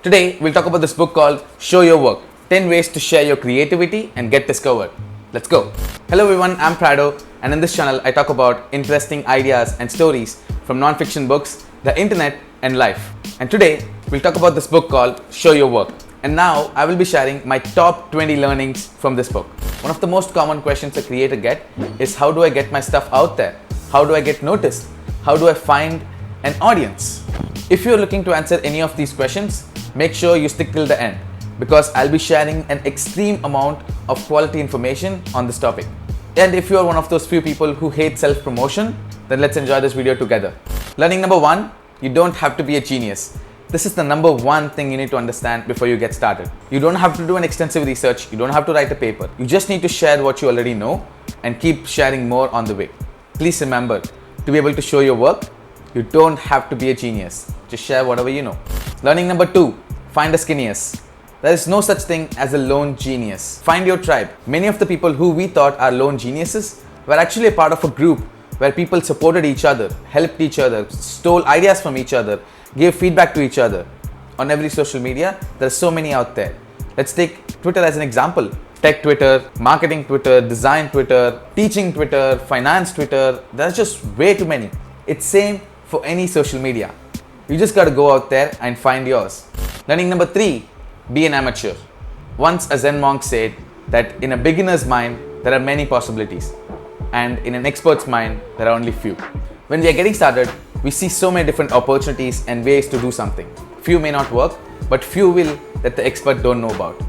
Today, we'll talk about this book called Show Your Work 10 Ways to Share Your Creativity and Get Discovered. Let's go. Hello everyone, I'm Prado, and in this channel, I talk about interesting ideas and stories from non-fiction books, the internet, and life. And today, we'll talk about this book called Show Your Work. And now, I will be sharing my top 20 learnings from this book. One of the most common questions a creator gets is, how do I get my stuff out there? How do I get noticed? How do I find an audience? If you're looking to answer any of these questions, make sure you stick till the end, because I'll be sharing an extreme amount of quality information on this topic. And if you're one of those few people who hate self-promotion, then let's enjoy this video together. Learning number 1, you don't have to be a genius. This is the number 1 thing you need to understand before you get started. You don't have to do an extensive research, you don't have to write a paper. You just need to share what you already know and keep sharing more on the way. Please remember, to be able to show your work, you don't have to be a genius. Just share whatever you know. Learning number 2, find a scenius. There is no such thing as a lone genius. Find your tribe. Many of the people who we thought are lone geniuses were actually a part of a group where people supported each other, helped each other, stole ideas from each other, gave feedback to each other. On every social media, there are so many out there. Let's take Twitter as an example. Tech Twitter, marketing Twitter, design Twitter, teaching Twitter, finance Twitter. There's just way too many. It's same for any social media. You just gotta go out there and find yours. Learning number 3, be an amateur. Once a Zen monk said that in a beginner's mind, there are many possibilities, and in an expert's mind, there are only few. When we are getting started, we see so many different opportunities and ways to do something. Few may not work, but few will that the expert don't know about.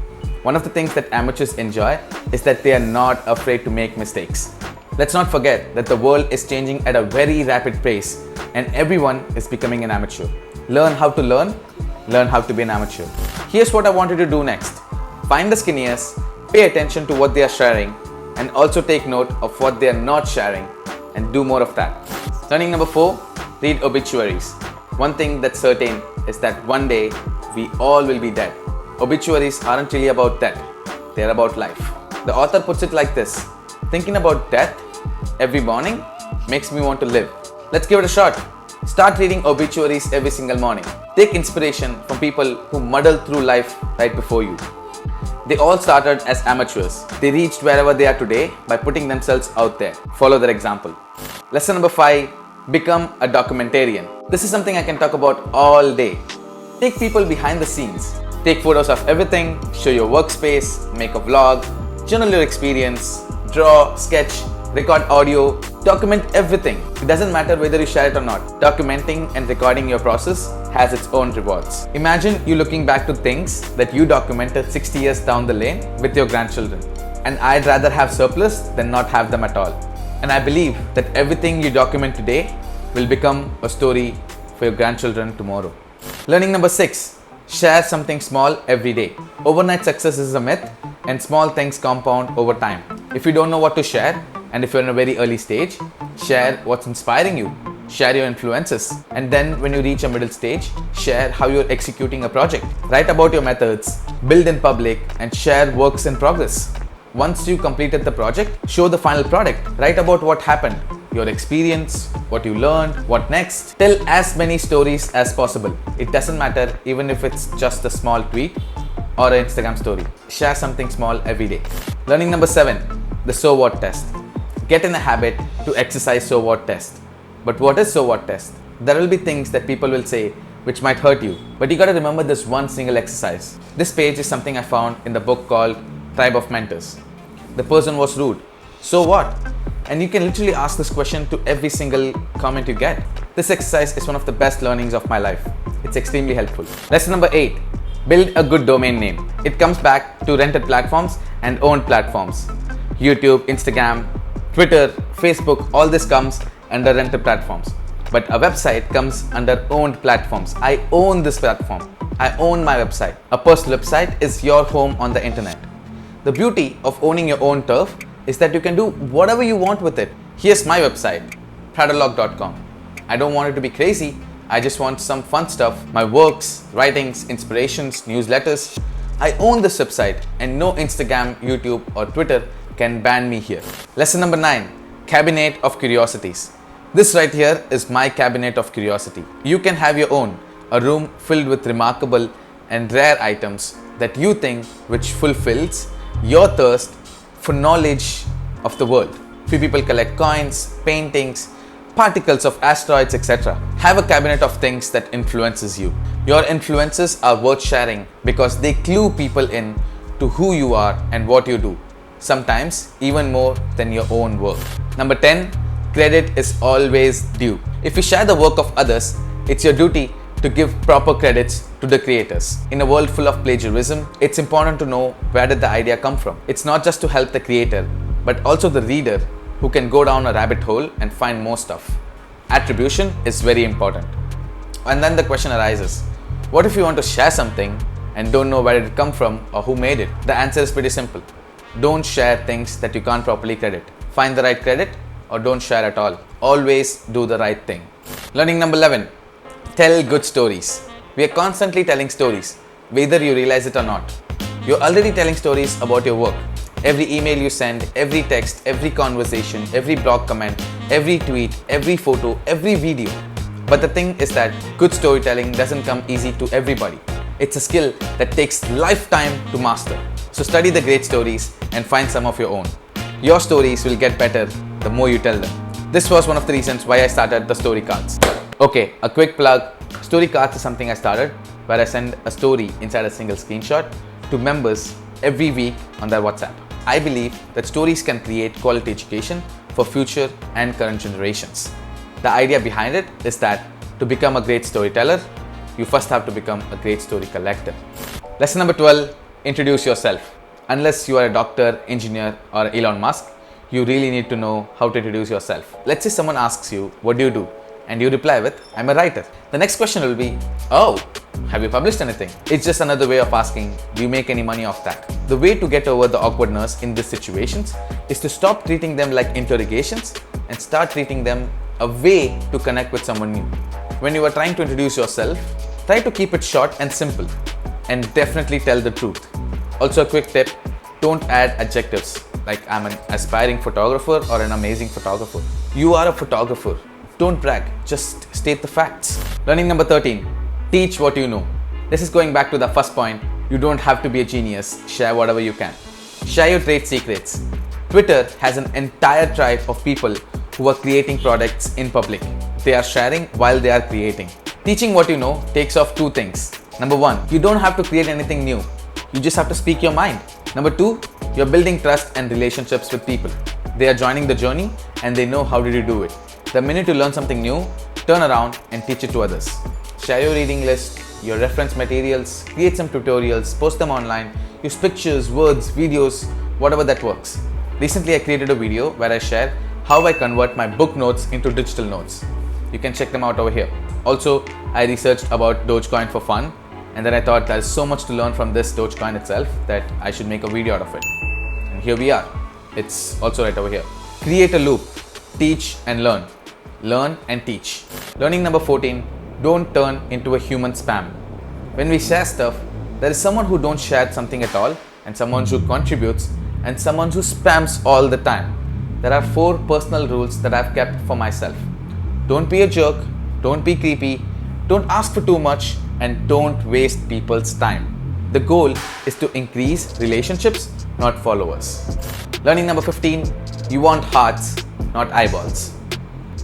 One of the things that amateurs enjoy is that they are not afraid to make mistakes. Let's not forget that the world is changing at a very rapid pace, and everyone is becoming an amateur. Learn how to learn how to be an amateur. Here's what I want you to do next. Find the scenius, pay attention to what they are sharing, and also take note of what they are not sharing, and do more of that. Learning number 4, read obituaries. One thing that's certain is that one day we all will be dead. Obituaries aren't really about death, they're about life. The author puts it like this: thinking about death every morning makes me want to live. Let's give it a shot. Start reading obituaries every single morning. Take inspiration from people who muddled through life right before you. They all started as amateurs. They reached wherever they are today by putting themselves out there. Follow their example. Lesson number 5, become a documentarian. This is something I can talk about all day. Take people behind the scenes. Take photos of everything, show your workspace, make a vlog, journal your experience, draw, sketch, record audio, document everything. It doesn't matter whether you share it or not. Documenting and recording your process has its own rewards. Imagine you looking back to things that you documented 60 years down the lane with your grandchildren. And I'd rather have surplus than not have them at all. And I believe that everything you document today will become a story for your grandchildren tomorrow. Learning number 6, share something small every day. Overnight success is a myth, and small things compound over time. If you don't know what to share, and if you're in a very early stage, share what's inspiring you, share your influences, and then when you reach a middle stage, share how you're executing a project. Write about your methods, build in public, and share works in progress. Once you completed the project, show the final product. Write about what happened, your experience, what you learned, what next. Tell as many stories as possible. It doesn't matter even if it's just a small tweet or an Instagram story. Share something small every day. Learning number 7, the so what test. Get in a habit to exercise so what test. But what is so what test? There will be things that people will say which might hurt you, but you gotta remember this one single exercise. This page is something I found in the book called Tribe of Mentors. The person was rude. So what? And you can literally ask this question to every single comment you get. This exercise is one of the best learnings of my life. It's extremely helpful. Lesson number 8, build a good domain name. It comes back to rented platforms and owned platforms. YouTube, Instagram, Twitter, Facebook, all this comes under rented platforms. But a website comes under owned platforms. I own this platform. I own my website. A personal website is your home on the internet. The beauty of owning your own turf is that you can do whatever you want with it. Here's my website, Pradologue.com. I don't want it to be crazy. I just want some fun stuff. My works, writings, inspirations, newsletters. I own this website, and no Instagram, YouTube, or Twitter can ban me here. Lesson number 9, Cabinet of Curiosities. This right here is my cabinet of curiosity. You can have your own, a room filled with remarkable and rare items that you think which fulfills your thirst for knowledge of the world. Few people collect coins, paintings, particles of asteroids, etc. Have a cabinet of things that influences you. Your influences are worth sharing because they clue people in to who you are and what you do, sometimes even more than your own work. Number 10, credit is always due. If you share the work of others, it's your duty to give proper credits to the creators. In a world full of plagiarism, it's important to know where did the idea come from. It's not just to help the creator, but also the reader who can go down a rabbit hole and find more stuff. Attribution is very important. And then the question arises, what if you want to share something and don't know where it come from or who made it? The answer is pretty simple. Don't share things that you can't properly credit. Find the right credit or don't share at all. Always do the right thing. Learning number 11, tell good stories. We are constantly telling stories, whether you realize it or not. You're already telling stories about your work. Every email you send, every text, every conversation, every blog comment, every tweet, every photo, every video. But the thing is that good storytelling doesn't come easy to everybody. It's a skill that takes lifetime to master. So study the great stories and find some of your own. Your stories will get better the more you tell them. This was one of the reasons why I started the story cards. Okay, a quick plug. Story cards is something I started where I send a story inside a single screenshot to members every week on their WhatsApp. I believe that stories can create quality education for future and current generations. The idea behind it is that to become a great storyteller, you first have to become a great story collector. Lesson number 12, introduce yourself. Unless you are a doctor, engineer, or Elon Musk, you really need to know how to introduce yourself. Let's say someone asks you, what do you do? And you reply with, I'm a writer. The next question will be, oh, have you published anything? It's just another way of asking, do you make any money off that? The way to get over the awkwardness in these situations is to stop treating them like interrogations and start treating them a way to connect with someone new. When you are trying to introduce yourself, try to keep it short and simple and definitely tell the truth. Also a quick tip, don't add adjectives like I'm an aspiring photographer or an amazing photographer. You are a photographer. Don't brag, just state the facts. Learning number 13, teach what you know. This is going back to the first point, you don't have to be a genius, share whatever you can. Share your trade secrets. Twitter has an entire tribe of people who are creating products in public. They are sharing while they are creating. Teaching what you know takes off two things. Number 1, you don't have to create anything new. You just have to speak your mind. Number 2, you're building trust and relationships with people. They are joining the journey and they know how did you do it. The minute you learn something new, turn around and teach it to others. Share your reading list, your reference materials, create some tutorials, post them online, use pictures, words, videos, whatever that works. Recently I created a video where I share how I convert my book notes into digital notes. You can check them out over here. Also, I researched about Dogecoin for fun and then I thought there's so much to learn from this Dogecoin itself that I should make a video out of it. And here we are. It's also right over here. Create a loop. Teach and learn. Learn and teach. Learning number 14, don't turn into a human spam. When we share stuff, there is someone who don't share something at all and someone who contributes and someone who spams all the time. There are 4 personal rules that I've kept for myself. Don't be a jerk, don't be creepy, don't ask for too much, and don't waste people's time. The goal is to increase relationships, not followers. Learning number 15, you want hearts, not eyeballs.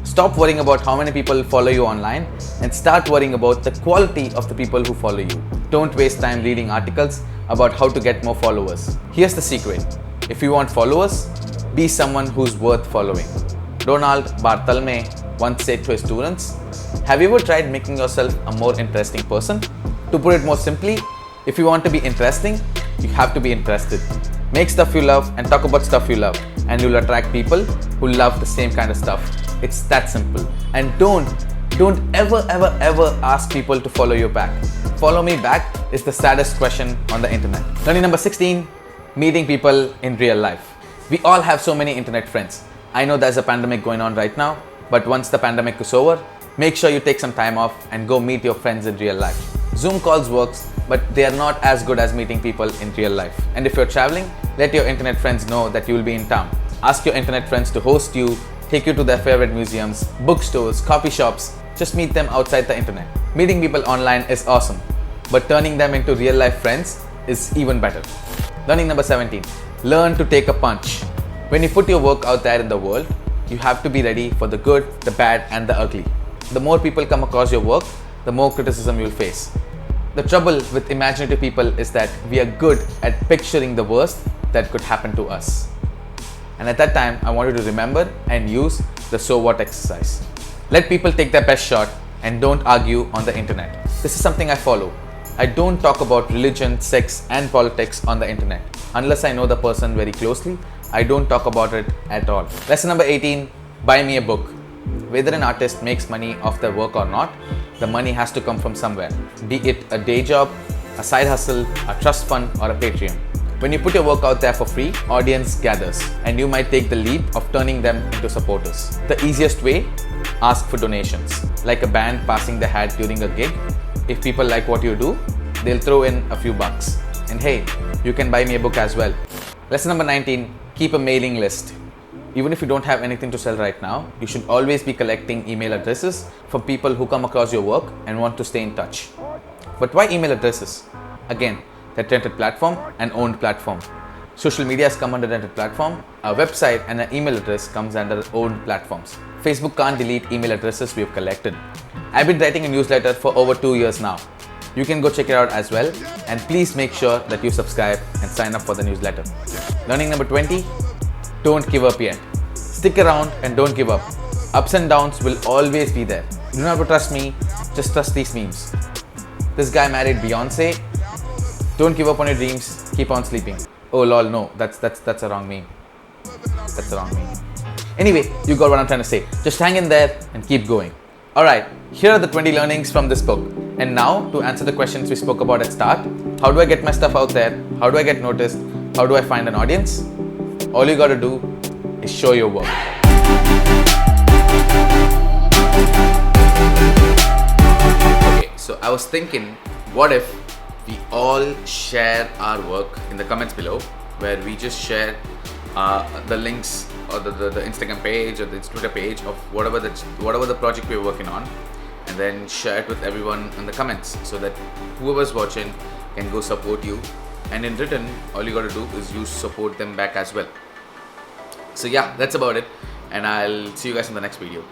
Stop worrying about how many people follow you online and start worrying about the quality of the people who follow you. Don't waste time reading articles about how to get more followers. Here's the secret. If you want followers, be someone who's worth following. Donald Barthelme once said to his students, have you ever tried making yourself a more interesting person? To put it more simply, if you want to be interesting, you have to be interested. Make stuff you love and talk about stuff you love, and you'll attract people who love the same kind of stuff. It's that simple. And don't ever ask people to follow you back. Follow me back is the saddest question on the internet. Learning number 16, meeting people in real life. We all have so many internet friends. I know there's a pandemic going on right now, but once the pandemic is over, make sure you take some time off and go meet your friends in real life. Zoom calls works, but they are not as good as meeting people in real life. And if you're traveling, let your internet friends know that you will be in town. Ask your internet friends to host you, take you to their favorite museums, bookstores, coffee shops. Just meet them outside the internet. Meeting people online is awesome, but turning them into real life friends is even better. Learning number 17. Learn to take a punch. When you put your work out there in the world, you have to be ready for the good, the bad, and the ugly. The more people come across your work, the more criticism you'll face. The trouble with imaginative people is that we are good at picturing the worst that could happen to us. And at that time, I want you to remember and use the so what exercise. Let people take their best shot and don't argue on the internet. This is something I follow. I don't talk about religion, sex, and politics on the internet. Unless I know the person very closely, I don't talk about it at all. Lesson number 18, buy me a book. Whether an artist makes money off their work or not, the money has to come from somewhere. Be it a day job, a side hustle, a trust fund, or a Patreon. When you put your work out there for free, audience gathers, and you might take the leap of turning them into supporters. The easiest way, ask for donations. Like a band passing the hat during a gig, if people like what you do, they'll throw in a few bucks. And hey, you can buy me a book as well. Lesson number 19, keep a mailing list. Even if you don't have anything to sell right now, you should always be collecting email addresses from people who come across your work and want to stay in touch. But why email addresses? Again, they're rented platform and owned platform. Social media has come under rented platform. A website and an email address comes under owned platforms. Facebook can't delete email addresses we've collected. I've been writing a newsletter for over 2 years now. You can go check it out as well, and please make sure that you subscribe and sign up for the newsletter. Learning number 20, don't give up yet. Stick around and don't give up. Ups and downs will always be there. You don't have to trust me, just trust these memes. This guy married Beyonce. Don't give up on your dreams, keep on sleeping. Oh lol, no, that's a wrong meme. That's a wrong meme. Anyway, you got what I'm trying to say. Just hang in there and keep going. Alright, here are the 20 learnings from this book. And now, to answer the questions we spoke about at start, how do I get my stuff out there? How do I get noticed? How do I find an audience? All you gotta do is show your work. Okay, so I was thinking, what if we all share our work in the comments below, where we just share the links or the Instagram page or the Twitter page of whatever the project we're working on, and then share it with everyone in the comments so that whoever's watching can go support you, and in return all you gotta do is you support them back as well. So yeah, that's about it, and I'll see you guys in the next video.